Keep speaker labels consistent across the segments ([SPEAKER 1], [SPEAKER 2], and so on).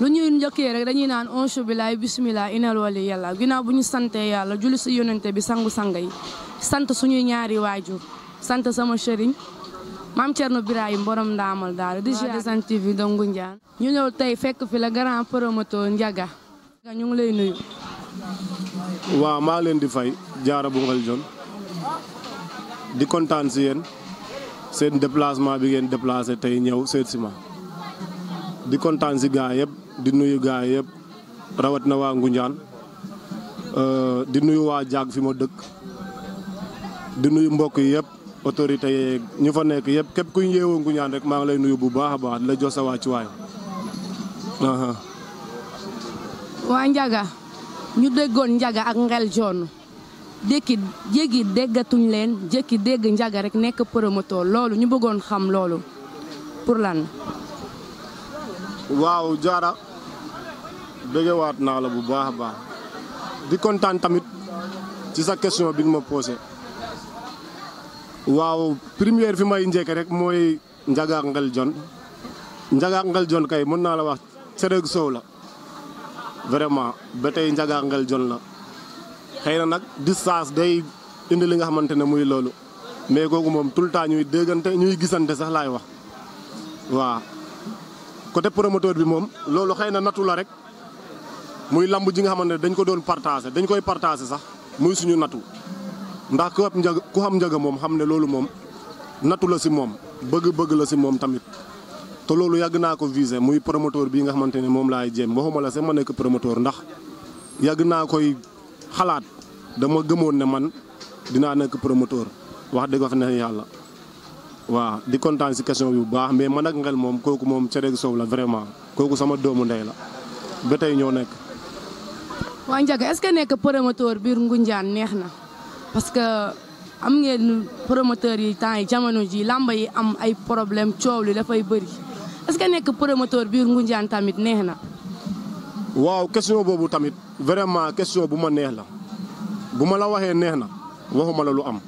[SPEAKER 1] lu ñuy njëkkee rek dañuy naan onchu bilaay bismillah inal wali yàlla ginnaaw bu ñu santee yàlla julli si yonente bi sangu-sanga yi sant suñuy ñaari waajur sant sama sëriñ maam Thierno Birahim borom ndaamal daal di Sen TV de Ngoundiane ñu ñëw tey fekk fi la grand promoteur Ndiaga ñu ngi lay nuyu.
[SPEAKER 2] waaw maa leen di fay jaara bu ngal jon di kontaan si yéen seen déplacement bi ngeen déplacé tey ñëw seet si ma di kontaan si gaa yëpp di nuyu gaa yëpp rawat na waa Ngoundiane di nuyu waa jaag fi ma dëkk di nuyu mbokk yi yëpp autorité yeeg ñu fa nekk yëpp képp kuy yeewoo Ngoundiane rek maa ngi lay nuyu bu baax a baax di la jox sa wàccuwaay.
[SPEAKER 1] waa Ndiaga ñu déggoon Ndiaga ak Ngel John jékki déggatuñ leen jékki dégg Ndiaga rek nekk promoteur loolu ñu bëggoon xam loolu pour lan.
[SPEAKER 2] waaw jaara bëggewaat naa la bu baax a baax di kontaan tamit ci sa question bi nga ma posé. waaw première fi may njëkk rek mooy Ndiaga ak Ngel John Ndiaga ak Ngel John kay mën naa la wax Sereg Sow la vraiment ba tey Ndiaga ak Ngel John la xëy na nag distance day indi li nga xamante ne muy loolu mais kooku moom tout le temps ñuy déggante ñuy gisante sax laay wax. waaw côté promoteur bi moom loolu xëy na nattu la rek muy lamb ji nga xamante ne dañ ko doon partagé dañ koy partagé sax muy suñu nattu. ndax ku xam Ndiaga moom xam ne loolu moom nattu la si moom bëgg-bëgg la si moom tamit te loolu yàgg naa ko visé muy promoteur bii nga xamante ne moom laay jéem waxuma la sax ma nekk promoteur ndax yàgg naa koy xalaat dama gëmoon ne man dinaa nekk promoteur wax dëgg fa ne yàlla. waaw di kontaan si question bi bu baax mais man ak Ngel moom kooku moom Sereg Sow la vraiment kooku sama doomu ndey la ba tey ñoo nekk.
[SPEAKER 1] waa Ndiaga est-ce que nekk promoteur biir Ngoundiane neex na. parce que am ngeen promoteur yi temps yi jamono ji lamba yi am ay problème coow li dafay bëri est-ce que nekk promoteur biir Ngoundiane tamit neex na.
[SPEAKER 2] waaw question boobu tamit vraiment question bu ma neex la bu ma la waxee neex na waxuma la lu am.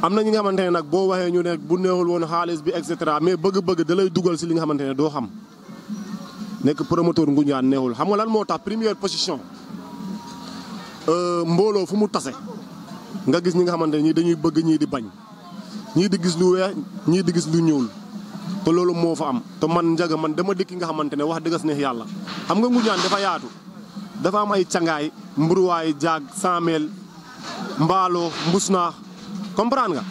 [SPEAKER 2] am na ñi nga xamante ne nag boo waxee ñu ne bu neexul woon xaalis bi et cetera mais bëgg-bëgg da lay dugal si li nga xamante ne doo xam nekk promoteur Ngoundiane neexul xam nga lan moo tax première position mbooloo fu mu tase. nga gis ñi nga xamante ne ñii dañuy bëgg ñii di bañ ñii di gis lu weex ñii di gis lu ñuul te loolu moo fa am te man Ndiaga man dama dëkk nga xamante ne wax dëgg neex yàlla xam nga Ngoundiane dafa yaatu dafa am ay cangaay mburuwaay jaag saameel mbaaloo mbusnaax comprendre nga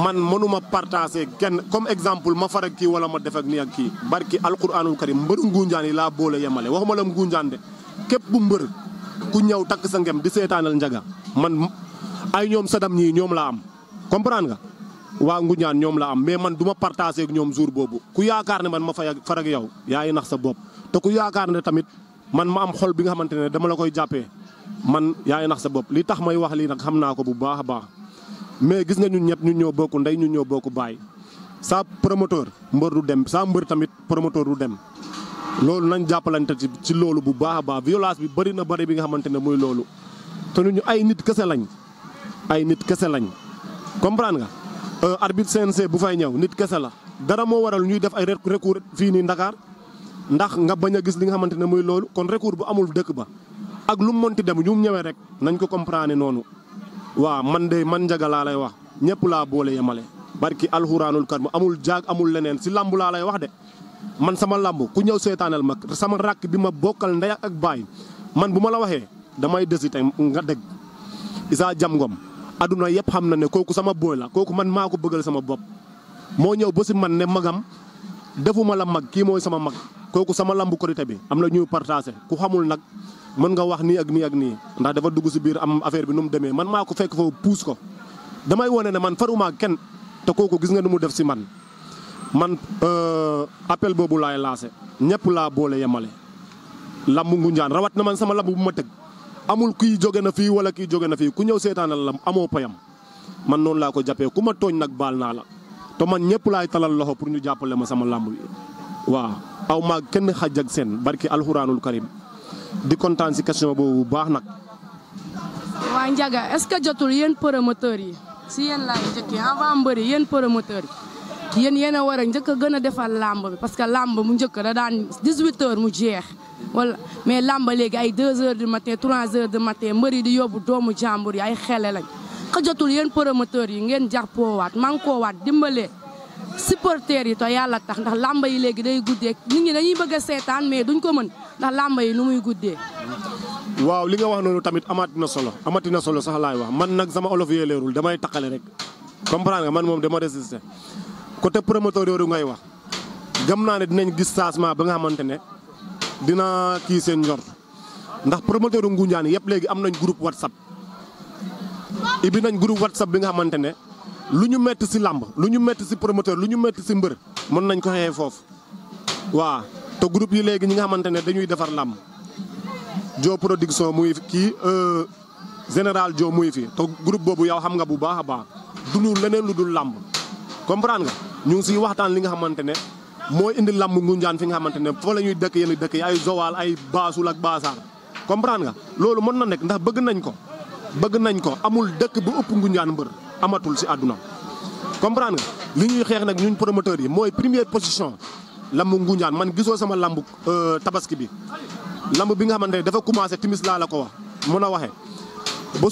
[SPEAKER 2] man mënuma partager kenn comme exemple ma farak kii wala ma def ak nii ak kii barki alquranul karim mbëru Ngoundiane yi laa boole yemale waxuma la Ngoundiane de képp bu mbër ku ñëw takk sa ngem di seetaanal Ndiaga man ay ñoom sadam ñii ñoom laa am comprendre nga waa Ngoundiane ñoom laa am mais man du ma partagé ak ñoom jour boobu ku yaakaar ne man ma farag yow yaa ngi nax sa bopp te ku yaakaar ne tamit man ma am xol bi nga xamante ne dama la koy jàppee man yaa ngi nax sa bopp li tax may wax lii nag xam naa ko bu baax a baax mais gis nga ñun ñëpp ñun ñoo bokk ndey ñun ñoo bokk baay sa promoteur mbër du dem sa mbër tamit promoteur du dem loolu nañ jàppalante ci loolu bu baax a baax violence bi bëri na bëri bi nga xamante ne muy loolu te ñu ay nit kese lañ ay nit kese lañ comprendre nga arbitre CNC bu fay ñëw nit kese la dara moo waral ñuy def ay recours fii nii Dakar ndax nga bañ a gis li nga xamante ne muy loolu kon recours bu amul dëkk ba ak lu mu mënti dem ñu ñëwee rek nañ ko comprendre noonu. waaw man de man Ndiaga laa lay wax ñëpp laa boole yemale barki alxuraanul karim amul jaag amul leneen si lamb laa lay wax de man sama lamb ku ñëw seetaanal ma sama rakk bi ma bokkal ndey ak baay man bu ma la waxee damay desi tey nga dégg Issa Jam Ngom aduna yëpp xam na ne kooku sama booy la kooku man maa ko bëggal sama bopp moo ñëw ba si man ne magam defuma la mag kii mooy sama mag kooku sama lambu korité bi am na ñuy partagé ku xamul nag mën nga wax nii ak nii ak nii ndax dafa dugg si biir am affaire bi nu mu demee man maa ko fekk foofu puus ko damay wane ne man faruma kenn te kooku gis nga nu mu def si man appel boobu laay lancé ñëpp laa boole yemale lambu Ngoundiane rawat na man sama lambu bu ma tëgg amul kii jóge na fii wala kii jóge na fii ku ñëw seetaanal la amoo payam man noonu laa ko jàppee ku ma tooñ nag baal naa la te man ñëpp laay talal loxo pour ñu jàppale ma sama lamb bi waaw aw maa kenn xaj ak seen barki alxuraanul karim di kontaan si question boobu bu baax nag.
[SPEAKER 1] waa Ndiaga est-ce que jotul yéen promoteurs yi si yéen laay njëkkee avant mbëri yéen promoteurs yi yéen a war a njëkk a gën a defal làmb bi parce que làmb mu njëkk da daan 18h mu jeex wala mais làmb léegi ay 2h du matin 3h du matin mbëri di yóbbu doomu jàmbur yi ay xele lañ xajatul yéen promoteurs yi ngeen jàppoowaat mankoowaat dimbalee supporters yi to yàlla tax ndax làmb yi léegi day guddee nit ñi dañuy bëgg a seetaan mais duñ ko mën ndax làmb yi nu muy guddee.
[SPEAKER 2] waaw li nga wax noonu tamit amati na solo sax laay wax man nag sama olof yee leerul damay taqale rek comprendre nga man moom dama résister côté promoteur yooyu ngay wax gëm naa ne dinañ gis changement ba nga xamante ne dina kii seen njort ndax promoteur Ngoundiane yëpp léegi am nañ groupe WhatsApp ibi nañ groupe WhatsApp bi nga xamante ne lu ñu metti si làmb lu ñu metti si promoteur lu ñu metti si mbër mën nañ ko xeexee foofu waaw te groupe yi léegi ñi nga xamante ne dañuy defar làmb Joo production muy kii général Joo muy fi te groupe boobu yow xam nga bu baax a baax du leneen lu dul làmb comprendre nga ñu ngi siy waxtaan li nga xamante ne mooy indi làmb Ngoundiane fi nga xamante ne foo la ñuy dëkk yenn dëkk yi ay Joal ay Baasul ak Baasaar comprendre nga loolu mën na nekk ndax bëgg nañ ko amul dëkk bu ëpp Ngoundiane mbër amatul si àdduna comprendre nga li ñuy xeex nag ñun promoteurs yi mooy première position lamb Ngoundiane man gisoo sama lamb tabaski bi lamb bi nga xamante ne dafa commencé timis laa la ko wax mën a waxee ba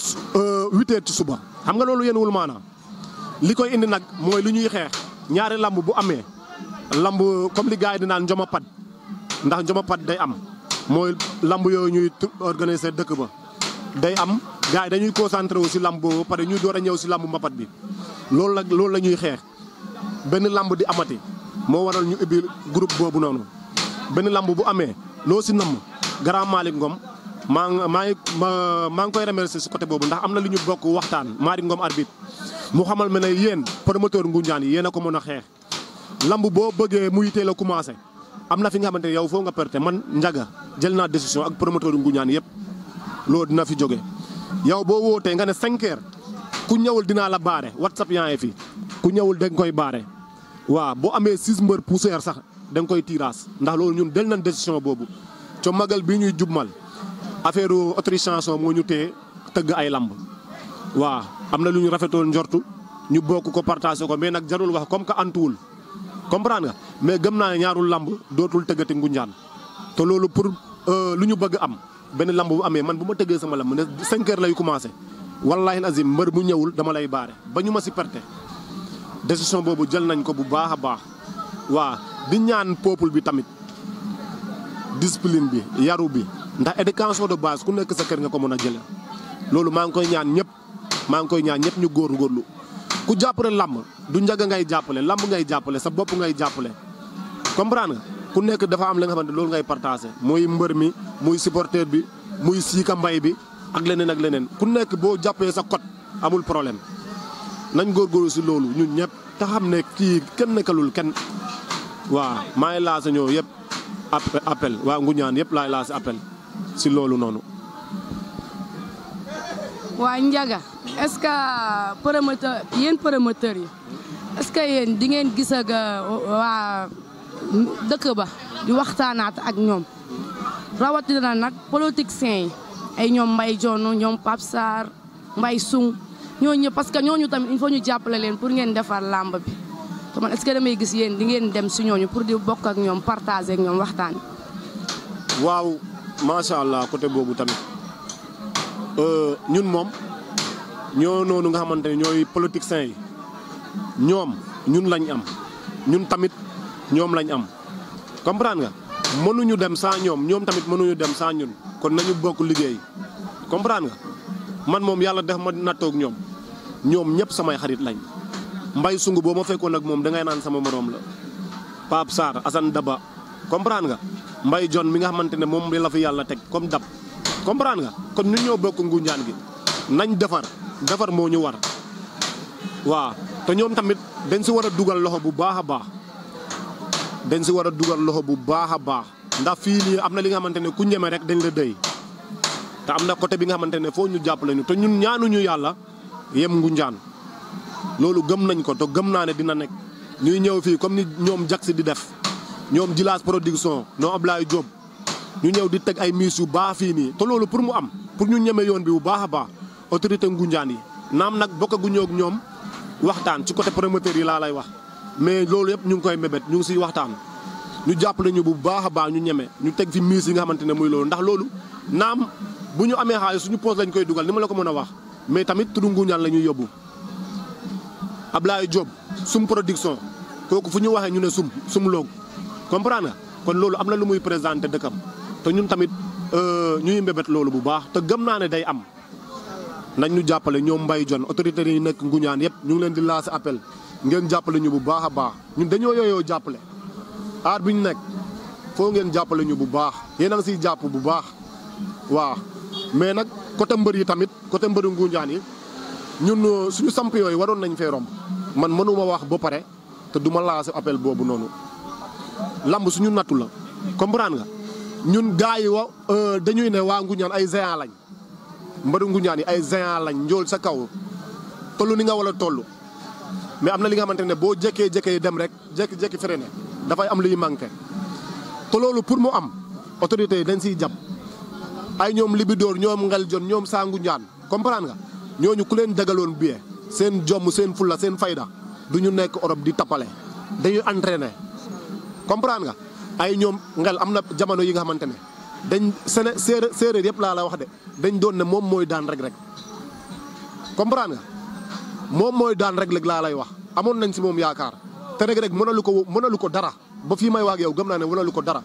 [SPEAKER 2] 8h ci suba xam nga loolu yéen wul maanaam li koy indi nag mooy lu ñuy xeex ñaari lamb bu amee lamb comme li gars yi di naan njoma pad ndax njoma pad day am mooy lamb yooyu ñuy organiser dëkk ba day am gars yi dañuy concentré wu si lamb boobu pare ñuy door a ñëw si lamb mbapat bi loolu la ñuy xeex benn lamb di amati moo waral ñu ubbi groupe boobu noonu benn lamb bu amee loo si namm grand Malick Ngom maa ngi koy remercier si côté boobu ndax am na lu ñu bokk waxtaan Malick Ngom arbitre mu xamal me ne yéen promoteur Ngoundiane yi yéen a ko mën a xeex lamb boo bëggee muy teel a commencé am na fi nga xamante ne yow foo nga perte man Ndiaga jël naa décision ak promoteur Ngoundiane yëpp loolu dina fi jóge yow boo wootee nga ne 5h ku ñëwul dinaa la baare WhatsApp yaa ngi fi ku ñëwul da nga koy baare waaw boo amee 6 mbër poussière sax da nga koy tirage ndax loolu ñun del nañ décision boobu co magal bii ñuy jubmal affaire autorisation moo ñu téye tëgg ay lamb waaw am na lu ñu rafetoon njortu ñu bokk ko partagé ko mais nag jarul wax comme que antuwul comprendre nga mais gëm naa ne ñaarul lamb dootul tëggati Ngoundiane te loolu pour lu ñu bëgg am benn lamb bu amee man bu ma tëggee sama lamb ne 5h lay commencé wallahi azim mbër bu ñëwul dama lay baare ba ñu ma si perte décision boobu jël nañ ko bu baax a baax waa di ñaan peuple bi tamit discipline bi yaru bi ndax éducation de base ku nekk sa kër nga ko mën a jële loolu maa ngi koy ñaan ñëpp ñu góorgóorlu ku jàppale lamb du Ndiaga ngay jàppale lamb ngay jàppale sa bopp ngay jàppale comprendre nga ku nekk dafa am la nga xamante loolu ngay partagé muy mbër mi muy supporter bi muy siika mbay bi ak leneen ku nekk boo jàppee sa code amul problème nañ góorgóorlu si loolu ñun ñëpp te xam ne kii kenn nekkalul kenn waaw maa ngi lancé ñoo yëpp appel waa Ngoundiane yëpp laay lancé appel si loolu noonu.
[SPEAKER 1] waa Ndiaga est-ce que yéen promoteurs yi est-ce que yéen di ngeen gis ak waa dëkk ba di waxtaanaat ak ñoom rawatina nag politiciens yi ay ñoom Mbaye Dione ñoom Pape Sarr Mbaye Sung ñooñu parce que ñooñu tamit il faut ñu jàppale leen pour ngeen defar làmb bi te man est-ce que damay gis yéen di ngeen dem si ñooñu pour di bokk ak ñoom partager ak ñoom waxtaan.
[SPEAKER 2] waaw macha allah côté boobu tamit ñun moom ñoo noonu nga xamante ne ñooy politiciens yi ñoom ñun lañ am ñun tamit ñoom lañ am comprendre nga mënuñu dem sans ñoom tamit mënuñu dem sans ñun kon nañu bokk liggéey comprendre nga man moom yàlla def ma nattoog ñoom ñëpp samay xarit lañ Mbaye Sungu boo ma fekkoon ak moom dangay naan sama moroom la Pape Sarr Assane Daba comprendre nga Mbaye Dione mi nga xamante ne moom la fi yàlla teg comme dab comprendre nga kon ñun ñoo bokk Ngoundiane gi nañ defar moo ñu war waaw te ñoom tamit dañ si war a dugal loxo bu baax a baax ndax fii nii am na li nga xamante ne ku ñeme rek dañ la dëy te am na côté bi nga xamante ne foo ñu jàppale ñu te ñun ñaanuñu yàlla yem Ngoundiane loolu gëm nañ ko te gëm naa ne dina nekk ñuy ñëw fii comme ni ñoom Jax di def ñoom Jilaas production ñoom Ablaye Diop ñu ñëw di teg ay miis yu baax fii nii te loolu pour mu am pour ñu ñeme yoon bi bu baax a baax autorité Ngoundiane yi naam nag bokkaguñoo ak ñoom waxtaan ci côté promoteur yi laa lay wax mais loolu yëpp ñu ngi koy mébét ñu ngi siy waxtaan ñu jàppale ñu bu baax a baax ñu ñeme ñu teg fi miis yi nga xamante ne muy loolu ndax loolu naam bu ñu amee xaalis suñu poos lañ koy dugal ni ma la ko mën a wax mais tamit tudd Nguñaan la ñuy yóbbu Ablaye Diop sum production kooku fu ñu waxee ñu ne sum loog comprendre nga kon loolu am na lu muy présenté dëkkam te ñun tamit ñuy mbébét loolu bu baax te gëm naa ne day am nañ ñu jàppale ñoom Mbaye Dione autorités yi nekk Nguñaan yëpp ñu ngi leen di lancer appel ngeen jàppale ñu bu baax a baax ñun dañoo yooyoo jàppale aar bi ñu nekk foo ngeen jàppale ñu bu baax yéen a ngi siy jàpp bu baax waaw mais nag côté mbër yi tamit côté mbëru Nguñaan yi ñun suñu samp yooyu waroon nañ fee romb man mënuma wax ba pare te duma lancer appel boobu noonu lamb suñu nattu la comprendre nga ñun gars yi dañuy ne waa Nguñaan ay géant lañ mbëru Nguñaan yi ay géant lañ njool sa kaw tollu ni nga wala toll mais am na li nga xamante ne boo jékkee dem rek jékki freiné dafay am luy manqué te loolu pour mu am autorités yi dañ siy jàpp ay ñoom Libidoor ñoom Ngel Jon ñoom saa Nguñaan comprendre nga ñooñu ku leen dagaloon billet seen jomm seen fulla seen fayda du ñu nekk Europe di tappale dañuy entraîné comprendre nga ay ñoom Ngel am na jamono yi nga xamante ne dañ séeréer yëpp laa la wax de dañ doon ne moom mooy daan rek comprendre nga moom mooy daan rek laa lay wax amoon nañ si moom yaakaar te rek mënalu ko dara ba fii may wax ak yow gëm naa ne mënalu ko dara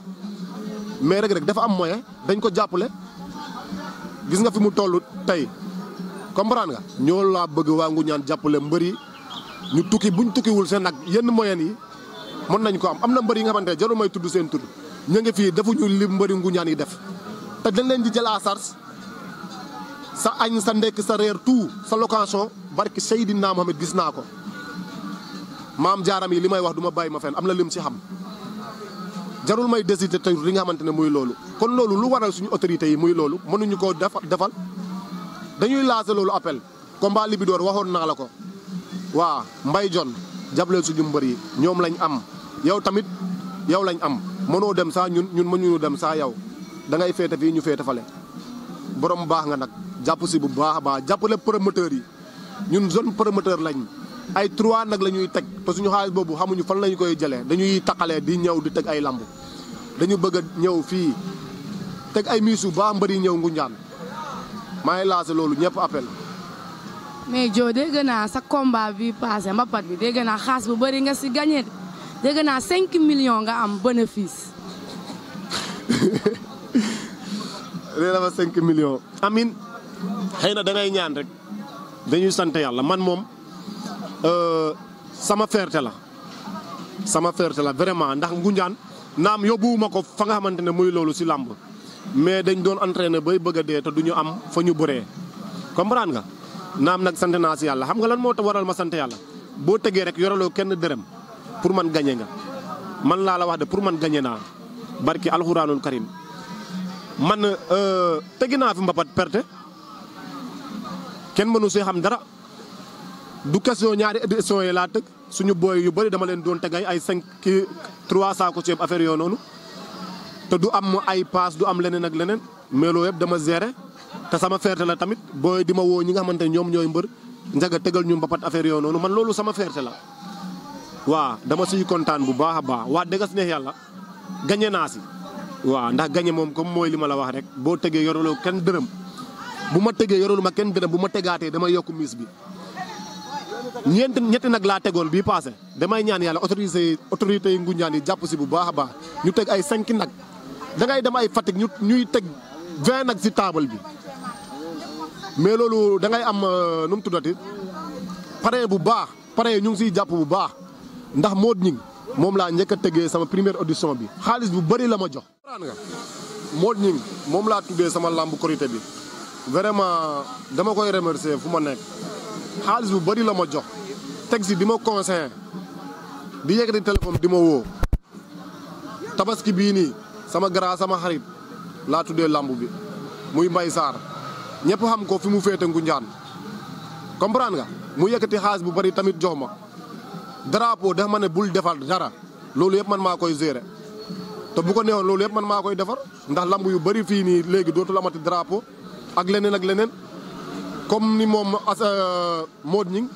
[SPEAKER 2] mais rek dafa am moyen dañ ko jàppale gis nga fi mu toll tey comprendre nga ñoo laa bëgg waa Nguñaan jàppale mbër yi ñu tukki buñ tukkiwul seen nag yenn moyens yi mën nañ ko am na mbër yi nga xamante ne jarul may tudd seen tudd ñu ngi fii defuñu li mbëri Nguñaan yi def te dañ leen di jël à charge sa añ sa ndekk sa reer tout sa location barki Seydina Mohamed gis naa ko maam jaaram yi li may wax du ma bàyyi ma fenn am na lim si xam jarul may décider te li nga xamante ne muy loolu kon loolu lu waral suñu autorités yi muy loolu mënuñu koo defal dañuy lancer loolu appel combat Libidoor waxoon naa la ko waa Mbaye Dione jàppale suñu mbër yi ñoom lañ am yow tamit yow lañ am mënoo dem saa ñun mënuñu dem saa yow da ngay féete fii ñu féete fale borom baax nga nag jàpp si bu baax a baax jàppale promoteurs yi ñun zone promoteur lañ ay 3 nag la ñuy teg te suñu xaalis boobu xamuñu fan lañu koy jëlee dañuy taqalee di ñëw di teg ay lamb dañu bëgg a ñëw fii teg ay miisu baax mbër yi ñëw Nguñaan maa ngi lancé loolu ñëpp appel.
[SPEAKER 1] mais Jo dégg naa sa combat bi passé mbapat bi dégg naa xaas bu bëri nga si gagné dégg naa 5 millions nga am bénéfice.
[SPEAKER 2] nee na ma 5 millions. amin xëy na da ngay ñaan rek dañuy sant yàlla man moom sama fierté la vraiment ndax Nguñaan naam yóbbuwuma ko fa nga xamante ne muy loolu si làmb mais dañ doon entraîné bay bëgg a dee te du ñu am fa ñu bëree comprendre nga naam nag sant naa si yàlla xam nga lan moo waral ma sant yàlla boo tegee rek yoraloo kenn dërëm pour man gañe nga man laa la wax de pour man gañe naa barki alxuraanul karim man tegi naa fi mbapat perte kenn mënu see xam dara du question ñaari édition yi laa tëg suñu booy yu bëri dama leen doon tegay ay 3 saako ceeb affaire yoo noonu te du am ay paas du am leneen ak leneen mais loolu yëpp dama gérer te sama fierté la tamit booy di ma woo ñi nga xamante ne ñoom ñooy mbër njaga tegal ñu mbapat affaire yoo noonu man loolu sama fierté la waaw dama siy kontaan bu baax a baax waa dëggas neex yàlla gañe naa si waaw ndax gañe moom comme mooy li ma la wax rek boo tegee yoraloo kenn dërëm bu ma tegee yoralu ma kenn dërëm bu ma tegaatee damay yokk miis bi ñetti nag laa tegoon bii passé damay ñaan yàlla autorité yi Nguñaan yi jàpp si bu baax a baax ñu teg ay 5 nag da ngay dem ay Fatick ñuy teg 20 nag si table bi mais loolu da ngay am nu mu tuddati pare bu baax pare ñu ngi siy jàpp bu baax ndax Modou Gningue moom laa njëkk a tegee sama première audition bi xaalis bu bëri la ma jox. nga Modou Gningue moom laa tuddee sama lamb korité bi vraiment dama koy remercier fu ma nekk xaalis bu bëri la ma jox teg si di ma conseillé di yëkkati téléphone di ma woo tabaski bii nii sama grand sama xarit laa tuddee lamb bi muy Mbaye Sarr ñëpp xam ko fi mu féete Nguñaan comprendre nga mu yëkkati xaalis bu bëri tamit jox ma drapeau dafa ma ne bul defal dara loolu yëpp man maa koy gérer te bu ko neexoon loolu yëpp man maa koy defar ndax lamb yu bëri fii nii léegi dootul amati drapeau ak leneen comme ni moom Modou Gningue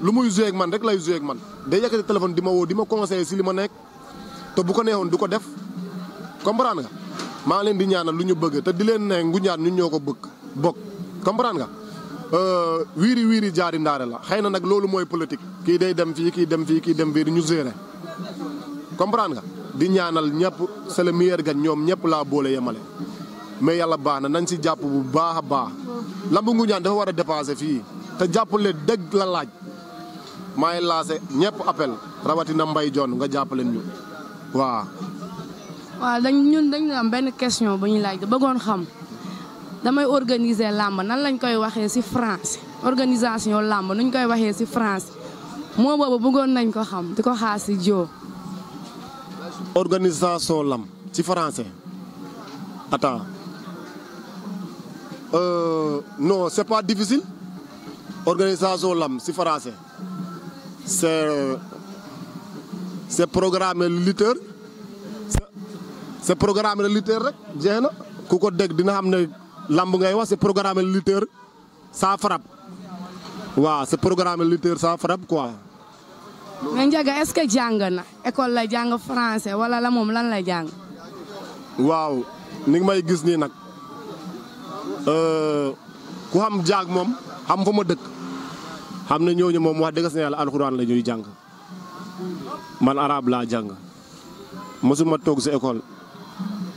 [SPEAKER 2] lu muy joué ak man rek lay joué ak man day yëkkati téléphone di ma woo di ma conseiller si li ma nekk te bu ko neexoon du ko def comprendre nga maa leen di ñaanal lu ñu bëgg te di leen ne Ngoundiane ñun ñoo ko bokk comprendre nga wiiri wiiri jaari ndaare la xëy na nag loolu mooy politique kii day dem fii kii dem fii kii dem fii ñu gérer comprendre nga di ñaanal ñëpp c'est le meilleur gagne ñoom ñëpp laa boole yemale mais yàlla baax na nañ si jàpp bu baax a baax lambu Ngoundiane dafa war a dépasser fii te jàppale dëgg la laaj maa ngi lancé ñëpp appel rawatina Mbaye Dione nga jàppaleen ñu waaw.
[SPEAKER 1] waaw dañ am benn question bu ñuy laaj bëggoon xam damay organiser làmb nan lañ koy waxee ci France organisation làmb nuñ koy waxee ci France moo boobu bëggoon nañ ko xam di ko xaar ci Dio.
[SPEAKER 2] organisation lamb ci français attends non c'est pas difficile organisation lamb ci français c'est programmer le lutteur c'est programmer le lutteur rek jeex na ku ko dégg dina xam ne lamb ngay wax c'est programmer le lutteur ça frappe waaw c'est programmer le lutteur ça frappe quoi.
[SPEAKER 1] mais Ndiaga est-ce que jàng na école la jàng français wala la moom lan la jàng.
[SPEAKER 2] waaw ni nga may gis nii nag ku xam jaag moom xam fa ma dëkk xam ne ñooñu moom wax dëgg yàlla alxuraan la ñuy jàng man arabe laa jàng mosuma toog si école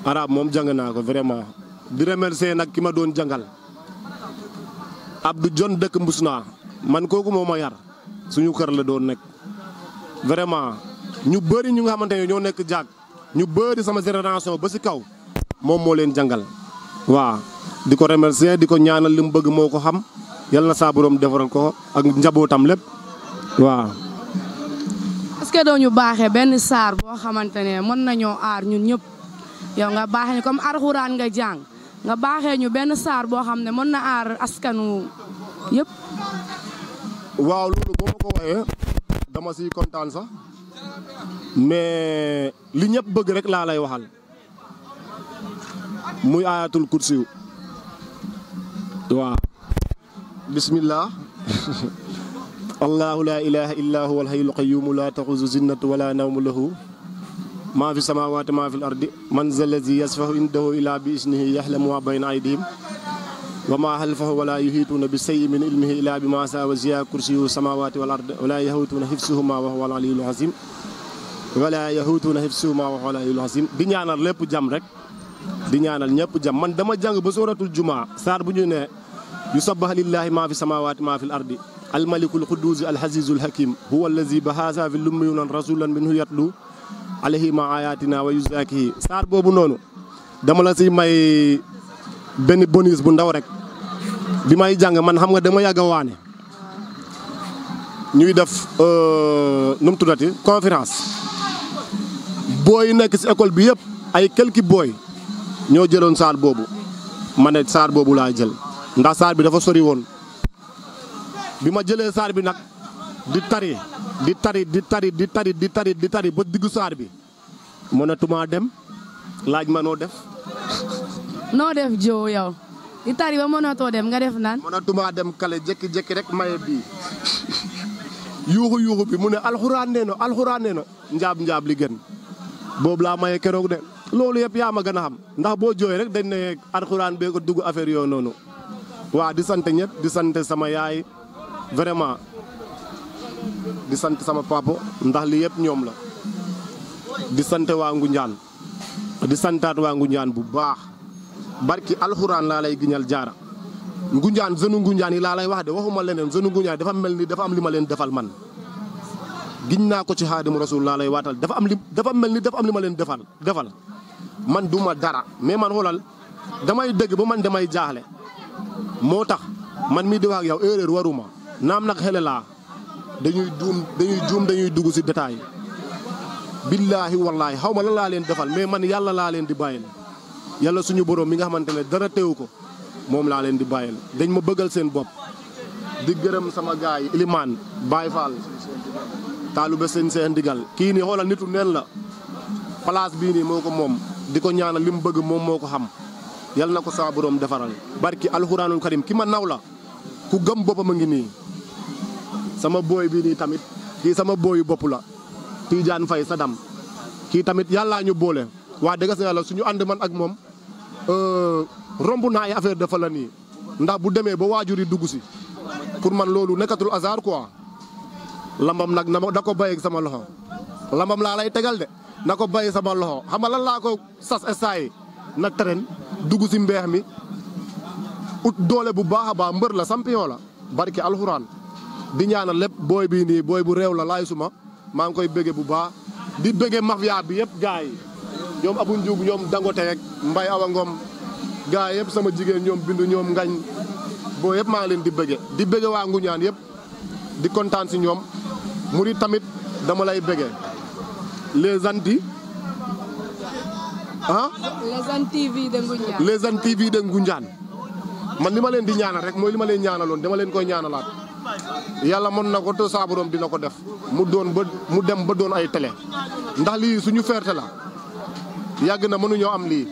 [SPEAKER 2] arabe moom jàng naa ko vraiment di remercier nag ki ma doon jàngal Abdou John dëkk Mbusnaa man kooku moo ma yar suñu kër la doon nekk vraiment ñu bëri ñu nga xamante ne ñoo nekk jaag ñu bëri sama génération ba si kaw moom moo leen jàngal waaw di ko remercier di ko ñaanal li mu bëgg moo ko xam yal na saa borom defaral ko ak njabootam lépp waaw.
[SPEAKER 1] est-ce que doo ñu baaxee benn saar boo xamante ne mën nañoo aar ñun ñëpp yow nga baaxee ñu comme alxuraan nga jàng nga baaxee ñu benn saar boo xam ne mën na aar askanu yëpp.
[SPEAKER 2] waaw loolu boo ma ko waxee dama siy kontaan sax mais li ñëpp bëgg rek laa lay waxal muy ayatul kursiw waaw bismillah allahu la ilaha illa huwa alhayyul qayyum la taxuzu zinnatu wala nawmu lahu ma fi samawati ma fi al-ardi man zal ladhi yasfahu indahu illa bi isnihi yahlamu ma bayna aydihim wa ma xalfahu wala yuhiituuna bi sayyin min ilmihi illa bi ma saa wasi'a kursiyyu samawati wal ardi wala yahuutuuna hifzuhuma wa huwa al-aliyyul azim wala yahuutuuna hifzuhuma wa huwa al-aliyyul azim di ñaanal lépp jàmm rek di ñaanal ñëpp jàmm man dama jàng ba suratul jumaa saar bu ñu ne yusabbahu lillahi ma fi samawati ma fi al-ardi al-malikul quddus al-azizul hakim huwa allazi ba'atha fil ummiyyiina rasulan minhum yatlu alayhim ayatina wa yuzakkihi saar boobu noonu dama la si may benn bonus bu ndaw rek bi may jàng man xam nga dama yàgg a waane ñuy def nu mu tuddati conférence booy nekk ci école bi yëpp ay quelques booy ñoo jëloon saar boobu ma ne saar boobu laa jël ndax saar bi dafa sori woon bi ma jëlee saar bi nag di tari ba diggu saar bi mënatuma dem laaj ma noo def.
[SPEAKER 1] noo def Dio yow di tari ba mënatoo dem nga def naan.
[SPEAKER 2] mënatuma dem kale jékki-jékki rek maye bii yuuxu bi mu ne alxuraan nee na njaab li gën boobu laa maye keroog de loolu yëpp yaa ma gën a xam ndax boo jooy rek dañ ne alxuraan bee ko dugg affaire yooyu noonu waa di sant ñëpp di sant sama yaay vraiment di sant sama papa ndax li yëpp ñoom la di sant waa Ngoundiane di santaat waa Ngoundiane bu baax barki alxuraan laa lay giñal jaara Ngoundiane jeune Ngoundiane yi laa lay wax de waxuma leneen jeune Ngoundiane dafa mel ni dafa am li ma leen defal man giñ naa ko ci Xaadimu Rasuul laa lay waatal dafa mel ni dafa am li ma leen defal man duma dara mais man xoolal damay dégg ba man damay jaaxle moo tax man mii di wax ak yow erreur waruma naam nag xele laa dañuy juum dañuy dugg ci détail billaahi wallaahi xaw ma lan laa leen defal mais man yàlla laa leen di bàyyil yàlla suñu borom mi nga xamante ne dara teewu ko moom laa leen di bàyyil dañ ma bëggal seen bopp di gërëm sama gaay yi Ilimaan Baay Faal taalube seen ndigal kii nii xoolal nitu neen la place bii nii moo ko moom di ko ñaanal li mu bëgg moom moo ko xam yal na ko saa borom defaral barki alxuraanul karim ki ma naw la ku gëm boppam a ngi nii sama booy bii nii tamit kii sama booyu bopp la Tidiane Faye Sadam kii tamit yàllaa ñu boole wax dëgg yàlla suñu ànd man ak moom romb naa ay affaire dafa la nii ndax bu demee ba waajur yi dugg si pour man loolu nekkatul hasard quoi lambam nag da ko bàyyi sama loxo lambam laa lay tegal de na ko bàyyi sama loxo xam nga lan laa ko sas essaye na teren dugg si mbeex mi ut doole bu baax a baax mbër la champion la barki alxuraan di ñaanal lépp booy bii nii booy bu réew la laay suma maa ngi koy bëgge bu baax di bëgge mafia bi yëpp gars yi ñoom Abu Njuug ñoom Dangote rek Mbay Awa Ngom gars yëpp sama jigéen ñoom bindu ñoom ngañ boo yëpp maa ngi leen di bëgge waa Nguñaan yëpp di kontaan si ñoom murit tamit dama lay bëgge les anti les anti TV de Ngoundiane man li ma leen di ñaanal rek mooy li ma leen ñaanaloon dama leen koy ñaanalaat yàlla mën na ko te saa borom dina ko def mu dem ba doon ay télé ndax lii suñu fierté la yàgg na mënuñoo am lii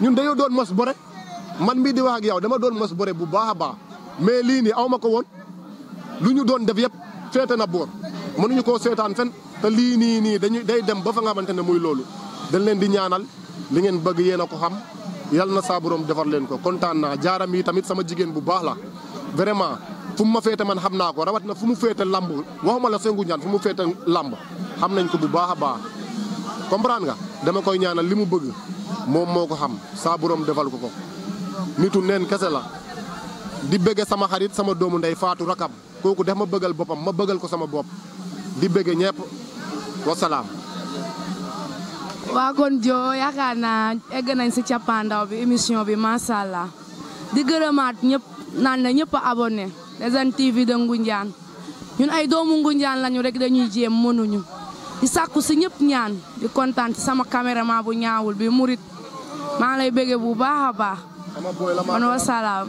[SPEAKER 2] ñun dañoo doon mos bore man mii di wax ak yow dama doon mos bore bu baax a baax mais lii nii aw ma ko woon lu ñu doon def yëpp féete na boor mënuñu koo seetaan fen te lii nii day dem ba fa nga xamante ne muy loolu dañ leen di ñaanal li ngeen bëgg yéen a ko xam yàlla na saa borom defar leen ko kontaan naa jaaram yi tamit sama jigéen bu baax la vraiment fu mu ma féete man xam naa ko rawat na fu mu féete lamb waxuma la Sengu Ñaan fu mu féete lamb xam nañ ko bu baax a baax comprendre nga dama koy ñaanal li mu bëgg moom moo ko xam saa borom defal ko nitu neen kese la di bëgge sama xarit sama doomu ndey Faatu Rakab kooku def ma bëggal boppam ma bëggal ko sama bopp di bëgge ñepp wasalaam.
[SPEAKER 1] waa kon joo yaakaar naa egg nañ si cappaandaw bi émission bi macha allah di gërëmaat ñëpp naan na ñëpp a abonné Les Hann TV de Ngoundiane ñun ay doomu Ngoundiane lañu rek dañuy jéem mënuñu di sàkku si ñëpp ñaan di kontaan ci sama caméraman bu ñaawul bi Murit maa lay bëgge bu baax a baax man wasalaam